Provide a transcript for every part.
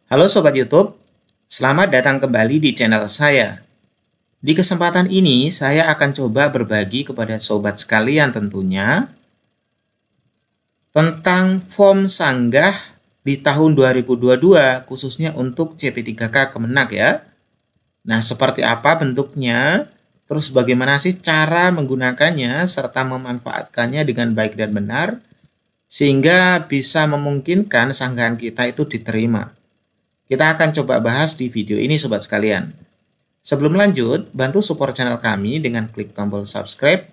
Halo Sobat YouTube, selamat datang kembali di channel saya. Di kesempatan ini, saya akan coba berbagi kepada Sobat sekalian tentunya tentang form sanggah di tahun 2022, khususnya untuk CP3K Kemenak ya. Nah, seperti apa bentuknya, terus bagaimana sih cara menggunakannya, serta memanfaatkannya dengan baik dan benar, sehingga bisa memungkinkan sanggahan kita itu diterima. Kita akan coba bahas di video ini Sobat sekalian. Sebelum lanjut, bantu support channel kami dengan klik tombol subscribe,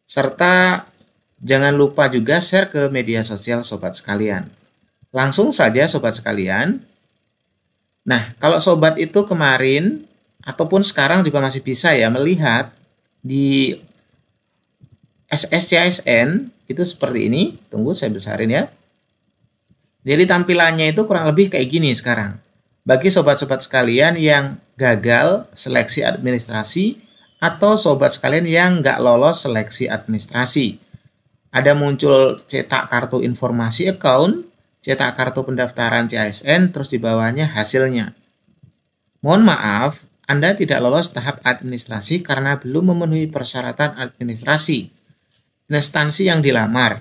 serta jangan lupa juga share ke media sosial Sobat sekalian. Langsung saja Sobat sekalian. Nah, kalau Sobat itu kemarin, ataupun sekarang juga masih bisa ya melihat di SSCASN, itu seperti ini. Tunggu saya besarin ya. Jadi tampilannya itu kurang lebih kayak gini sekarang. Bagi sobat-sobat sekalian yang gagal seleksi administrasi atau sobat sekalian yang nggak lolos seleksi administrasi. Ada muncul cetak kartu informasi account, cetak kartu pendaftaran CASN, terus di bawahnya hasilnya. Mohon maaf, Anda tidak lolos tahap administrasi karena belum memenuhi persyaratan administrasi instansi yang dilamar.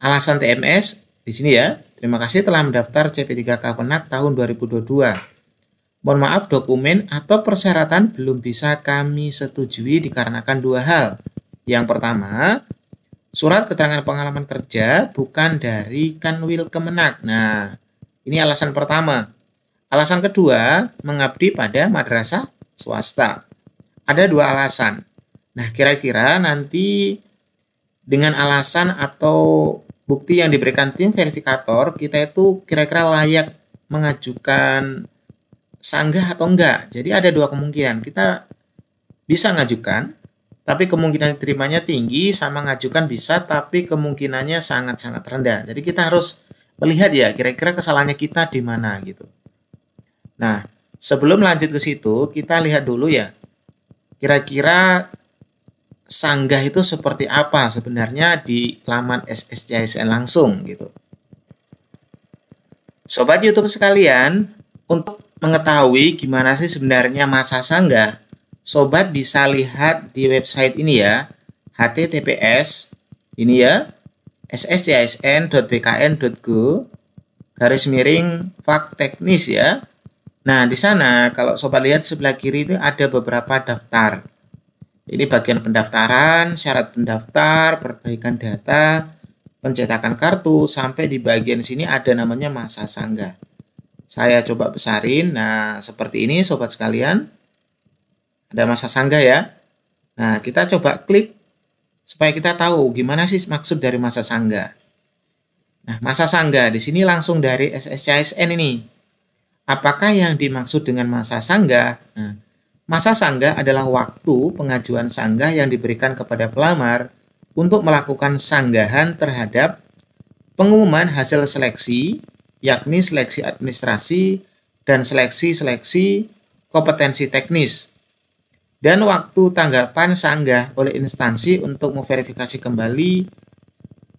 Alasan TMS di sini ya. Terima kasih telah mendaftar CP3K Kemenak tahun 2022. Mohon maaf, dokumen atau persyaratan belum bisa kami setujui dikarenakan dua hal. Yang pertama, surat keterangan pengalaman kerja bukan dari Kanwil Kemenak. Nah, ini alasan pertama. Alasan kedua, mengabdi pada madrasah swasta. Ada dua alasan. Nah, kira-kira nanti dengan alasan atau bukti yang diberikan tim verifikator, kita itu kira-kira layak mengajukan sanggah atau enggak. Jadi ada dua kemungkinan. Kita bisa ngajukan, tapi kemungkinan diterimanya tinggi, sama ngajukan bisa, tapi kemungkinannya sangat-sangat rendah. Jadi kita harus melihat ya, kira-kira kesalahannya kita di mana gitu. Nah, sebelum lanjut ke situ, kita lihat dulu ya, kira-kira sanggah itu seperti apa sebenarnya di laman SSCASN langsung gitu. Sobat YouTube sekalian, untuk mengetahui gimana sih sebenarnya masa sanggah, Sobat bisa lihat di website ini ya, https ini ya, sscsn.bkn.go/fak teknis ya. Nah, di sana kalau Sobat lihat sebelah kiri itu ada beberapa daftar. Ini bagian pendaftaran, syarat pendaftar, perbaikan data, pencetakan kartu, sampai di bagian sini ada namanya masa sanggah. Saya coba besarin. Nah, seperti ini sobat sekalian. Ada masa sanggah ya. Nah, kita coba klik supaya kita tahu gimana sih maksud dari masa sanggah. Nah, masa sanggah di sini langsung dari SSCASN ini. Apakah yang dimaksud dengan masa sanggah? Nah, masa sanggah adalah waktu pengajuan sanggah yang diberikan kepada pelamar untuk melakukan sanggahan terhadap pengumuman hasil seleksi, yakni seleksi administrasi dan seleksi kompetensi teknis, dan waktu tanggapan sanggah oleh instansi untuk memverifikasi kembali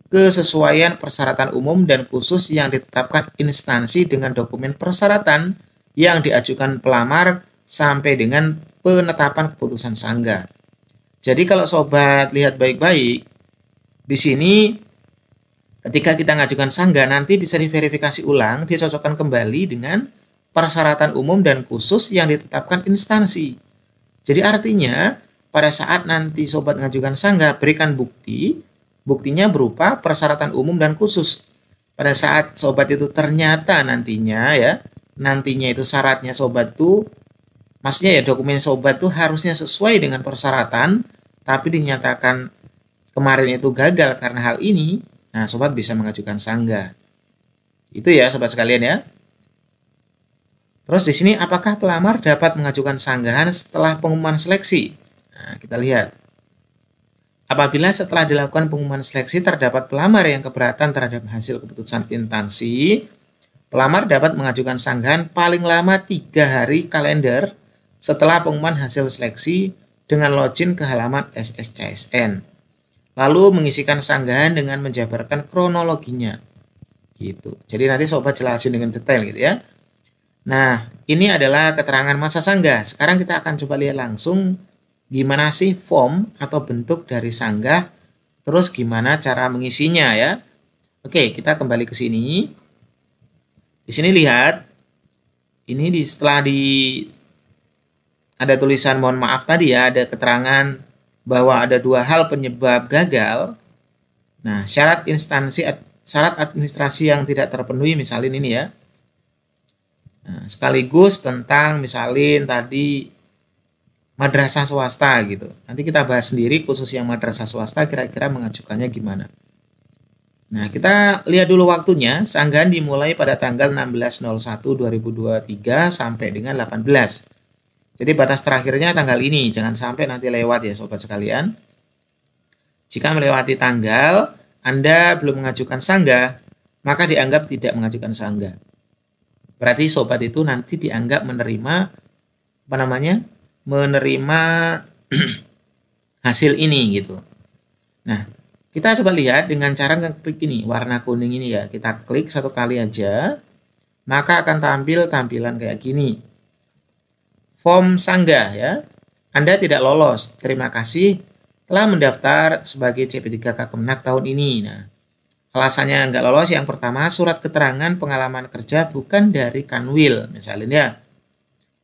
kesesuaian persyaratan umum dan khusus yang ditetapkan instansi dengan dokumen persyaratan yang diajukan pelamar sampai dengan penetapan keputusan sanggah. Jadi kalau sobat lihat baik-baik, di sini ketika kita ngajukan sanggah nanti bisa diverifikasi ulang, dicocokkan kembali dengan persyaratan umum dan khusus yang ditetapkan instansi. Jadi artinya pada saat nanti sobat ngajukan sanggah, berikan buktinya berupa persyaratan umum dan khusus. Pada saat sobat itu ternyata nantinya itu syaratnya sobat tuh, maksudnya ya dokumen sobat tuh harusnya sesuai dengan persyaratan, tapi dinyatakan kemarin itu gagal karena hal ini, nah sobat bisa mengajukan sanggah. Itu ya sobat sekalian ya. Terus di sini apakah pelamar dapat mengajukan sanggahan setelah pengumuman seleksi? Nah, kita lihat. Apabila setelah dilakukan pengumuman seleksi terdapat pelamar yang keberatan terhadap hasil keputusan instansi, pelamar dapat mengajukan sanggahan paling lama 3 hari kalender setelah pengumuman hasil seleksi dengan login ke halaman SSCASN. Lalu mengisikan sanggahan dengan menjabarkan kronologinya. Gitu. Jadi nanti sobat jelasin dengan detail gitu ya. Nah, ini adalah keterangan masa sanggah. Sekarang kita akan coba lihat langsung gimana sih form atau bentuk dari sanggah, terus gimana cara mengisinya ya. Oke, kita kembali ke sini. Di sini lihat, ini setelah ada tulisan mohon maaf tadi ya, ada keterangan bahwa ada dua hal penyebab gagal. Nah, syarat administrasi yang tidak terpenuhi misalnya ini ya. Nah, sekaligus tentang misalin tadi madrasah swasta gitu. Nanti kita bahas sendiri khusus yang madrasah swasta kira-kira mengajukannya gimana. Nah, kita lihat dulu waktunya. Sanggahan dimulai pada tanggal 16.01.2023 sampai dengan 18. Jadi batas terakhirnya tanggal ini, jangan sampai nanti lewat ya sobat sekalian. Jika melewati tanggal, Anda belum mengajukan sanggah, maka dianggap tidak mengajukan sanggah. Berarti sobat itu nanti dianggap menerima menerima hasil ini gitu. Nah, kita coba lihat dengan cara ngeklik ini, warna kuning ini ya. Kita klik satu kali aja, maka akan tampil tampilan kayak gini. Form sanggah ya. Anda tidak lolos. Terima kasih telah mendaftar sebagai CP3K Kemenak tahun ini. Nah, alasannya nggak lolos yang pertama, surat keterangan pengalaman kerja bukan dari Kanwil misalnya ya.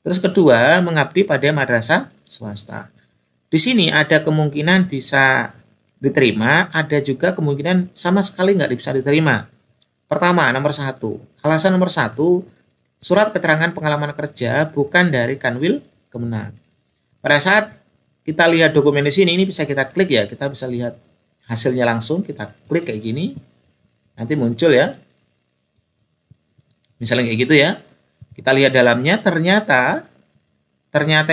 Terus kedua, mengabdi pada madrasah swasta. Di sini ada kemungkinan bisa diterima, ada juga kemungkinan sama sekali nggak bisa diterima. Pertama, nomor satu. Alasan nomor satu, surat keterangan pengalaman kerja bukan dari Kanwil Kemenak. Pada saat kita lihat dokumen di sini, ini bisa kita klik ya, kita bisa lihat hasilnya langsung, kita klik kayak gini, nanti muncul ya. Misalnya kayak gitu ya. Kita lihat dalamnya, ternyata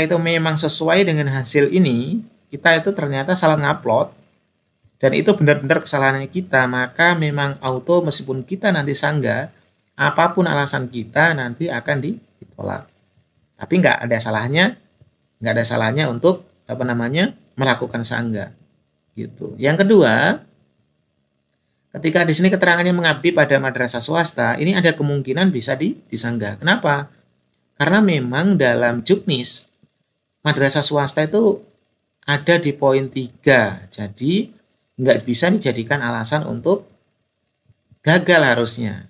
itu memang sesuai dengan hasil ini, kita itu ternyata salah ngupload, dan itu benar-benar kesalahannya kita, maka memang auto meskipun kita nanti sanggah, apapun alasan kita nanti akan ditolak. Tapi nggak ada salahnya untuk melakukan sanggah gitu. Yang kedua, ketika di sini keterangannya mengabdi pada madrasah swasta, ini ada kemungkinan bisa disanggah. Kenapa? Karena memang dalam juknis madrasah swasta itu ada di poin 3. Jadi nggak bisa dijadikan alasan untuk gagal harusnya.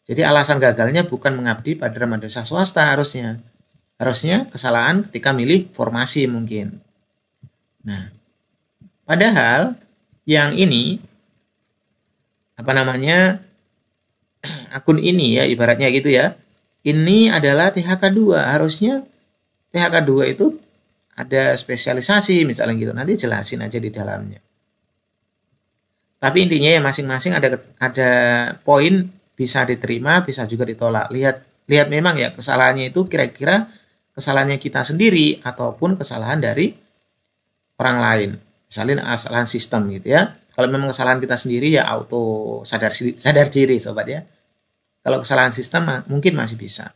Jadi alasan gagalnya bukan mengabdi pada madrasah swasta harusnya. Harusnya kesalahan ketika milih formasi mungkin. Nah, padahal yang ini akun ini ya ibaratnya gitu ya. Ini adalah THK2. Harusnya THK2 itu ada spesialisasi misalnya gitu. Nanti jelasin aja di dalamnya. Tapi intinya ya masing-masing ada poin bisa diterima, bisa juga ditolak. Lihat memang ya kesalahannya itu kira-kira kesalahannya kita sendiri ataupun kesalahan dari orang lain. Misalnya kesalahan sistem gitu ya. Kalau memang kesalahan kita sendiri ya auto sadar diri sobat ya. Kalau kesalahan sistem mungkin masih bisa.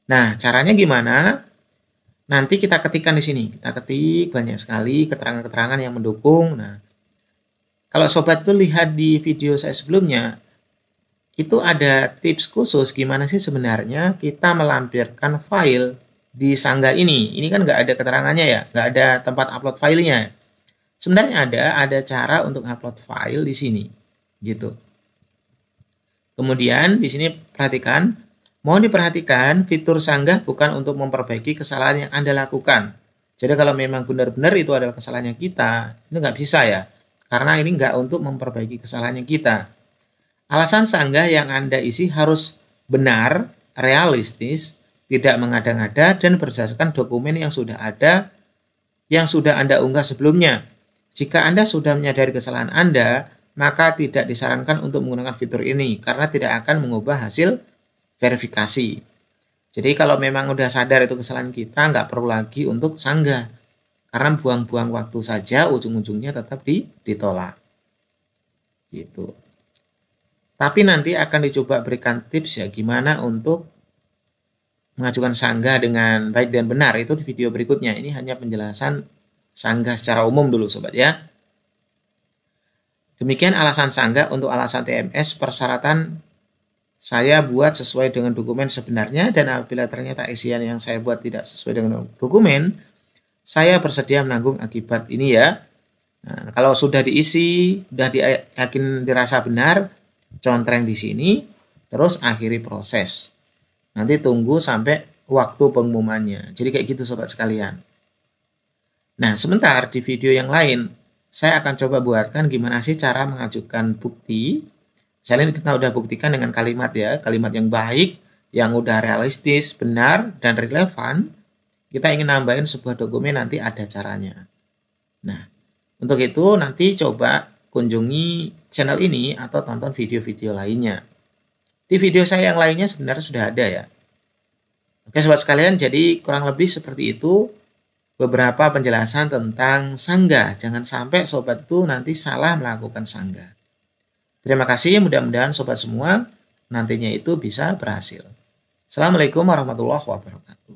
Nah, caranya gimana? Nanti kita ketikkan di sini. Kita ketik banyak sekali keterangan-keterangan yang mendukung. Nah, kalau sobat tuh lihat di video saya sebelumnya, itu ada tips khusus gimana sih sebenarnya kita melampirkan file di sanggah ini. Ini kan nggak ada keterangannya ya, nggak ada tempat upload filenya. Sebenarnya ada cara untuk upload file di sini, gitu. Kemudian di sini perhatikan, mohon diperhatikan fitur sanggah bukan untuk memperbaiki kesalahan yang Anda lakukan. Jadi kalau memang benar-benar itu adalah kesalahannya kita, itu nggak bisa ya, karena ini nggak untuk memperbaiki kesalahannya kita. Alasan sanggah yang Anda isi harus benar, realistis, tidak mengada-ngada, dan berdasarkan dokumen yang sudah ada, yang sudah Anda unggah sebelumnya. Jika Anda sudah menyadari kesalahan Anda, maka tidak disarankan untuk menggunakan fitur ini, karena tidak akan mengubah hasil verifikasi. Jadi kalau memang udah sadar itu kesalahan kita, nggak perlu lagi untuk sanggah. Karena buang-buang waktu saja, ujung-ujungnya tetap ditolak. Gitu. Tapi nanti akan dicoba berikan tips ya, gimana untuk mengajukan sanggah dengan baik dan benar, itu di video berikutnya. Ini hanya penjelasan sanggah secara umum dulu sobat ya. Demikian alasan sanggah. Untuk alasan TMS persyaratan saya buat sesuai dengan dokumen sebenarnya, dan apabila ternyata isian yang saya buat tidak sesuai dengan dokumen, saya bersedia menanggung akibat ini ya. Nah, kalau sudah diisi, sudah yakin dirasa benar, contreng di sini, terus akhiri proses. Nanti tunggu sampai waktu pengumumannya. Jadi kayak gitu sobat sekalian. Nah, sebentar di video yang lain, saya akan coba buatkan gimana sih cara mengajukan bukti. Misalnya kita udah buktikan dengan kalimat ya, kalimat yang baik, yang udah realistis, benar, dan relevan. Kita ingin nambahin sebuah dokumen, nanti ada caranya. Nah, untuk itu nanti coba kunjungi channel ini atau tonton video-video lainnya. Di video saya yang lainnya sebenarnya sudah ada ya. Oke sobat sekalian, jadi kurang lebih seperti itu beberapa penjelasan tentang sanggah. Jangan sampai sobat itu nanti salah melakukan sanggah. Terima kasih, mudah-mudahan sobat semua nantinya itu bisa berhasil. Assalamualaikum warahmatullahi wabarakatuh.